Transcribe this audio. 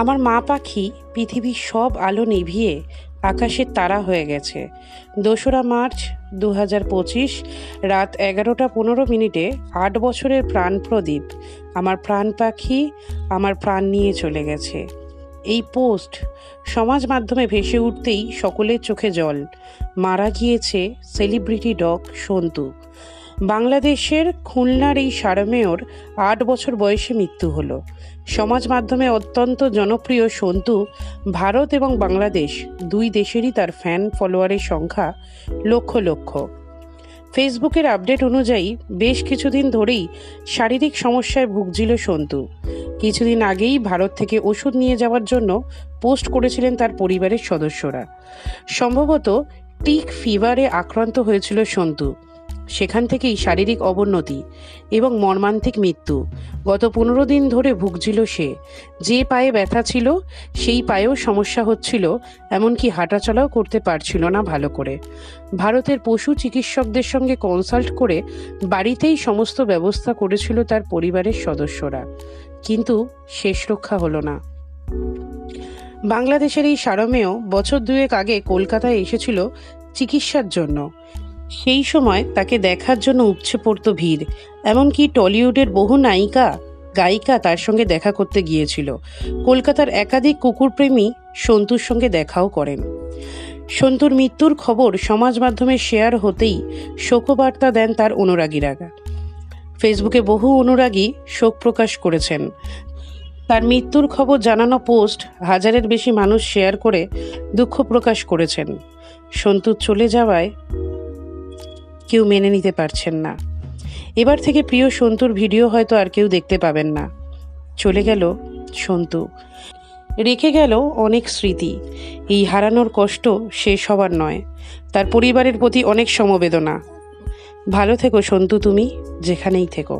আমার মা পাখি পৃথিবীর সব আলো নিভিয়ে আকাশের তারা হয়ে গেছে। ২রা মার্চ ২০২৫ রাত ১১টা ১৫ মিনিটে ৮ বছরের প্রাণ প্রদীপ আমার প্রাণ পাখি আমার প্রাণ নিয়ে চলে গেছে। এই পোস্ট সমাজ মাধ্যমে ভেসে উঠতেই সকলের চোখে জল। মারা গিয়েছে সেলিব্রিটি ডগ সন্তু। বাংলাদেশের খুলনার এই সারমেয়র ৮ বছর বয়সে মৃত্যু হলো। সমাজ মাধ্যমে অত্যন্ত জনপ্রিয় সন্তু ভারত এবং বাংলাদেশ দুই দেশেরই তার ফ্যান ফলোয়ারের সংখ্যা লক্ষ লক্ষ। ফেসবুকের আপডেট অনুযায়ী বেশ কিছুদিন ধরেই শারীরিক সমস্যায় ভুগছিল সন্তু। কিছুদিন আগেই ভারত থেকে ওষুধ নিয়ে যাওয়ার জন্য পোস্ট করেছিলেন তার পরিবারের সদস্যরা। সম্ভবত টিক ফিভারে আক্রান্ত হয়েছিল সন্তু। সেখান থেকেই শারীরিক অবনতি এবং মর্মান্তিক মৃত্যু। গত ১৫ দিন ধরে ভুগছিল সে। যে পায়ে ব্যথা ছিল সেই পায়েও সমস্যা হচ্ছিল, এমনকি হাঁটাচলাও করতে পারছিল না ভালো করে। ভারতের পশু চিকিৎসকদের সঙ্গে কনসাল্ট করে বাড়িতেই সমস্ত ব্যবস্থা করেছিল তার পরিবারের সদস্যরা, কিন্তু শেষ রক্ষা হলো না। বাংলাদেশের এই সারমেয় বছর ২ আগে কলকাতায় এসেছিল চিকিৎসার জন্য। সেই সময় তাকে দেখার জন্য উপচে পড়ত ভিড়। এমনকি টলিউডের বহু নায়িকা গায়িকা তার সঙ্গে দেখা করতে গিয়েছিল। কলকাতার একাধিক কুকুরপ্রেমী সন্তুর সঙ্গে দেখাও করেন। সন্তুর মৃত্যুর খবর সমাজ মাধ্যমে শেয়ার হতেই শোকবার্তা দেন তার অনুরাগীরা। ফেসবুকে বহু অনুরাগী শোক প্রকাশ করেছেন। তার মৃত্যুর খবর জানানো পোস্ট হাজারের বেশি মানুষ শেয়ার করে দুঃখ প্রকাশ করেছেন। সন্তু চলে যাওয়ায় কেউ মেনে নিতে পারছেন না। এবার থেকে প্রিয় সন্তুর ভিডিও হয়তো আর কেউ দেখতে পাবেন না। চলে গেল সন্তু, রেখে গেল অনেক স্মৃতি। এই হারানোর কষ্ট শেষ হবার নয়, তার পরিবারের প্রতি অনেক সমবেদনা। ভালো থেকো সন্তু, তুমি যেখানেই থেকো।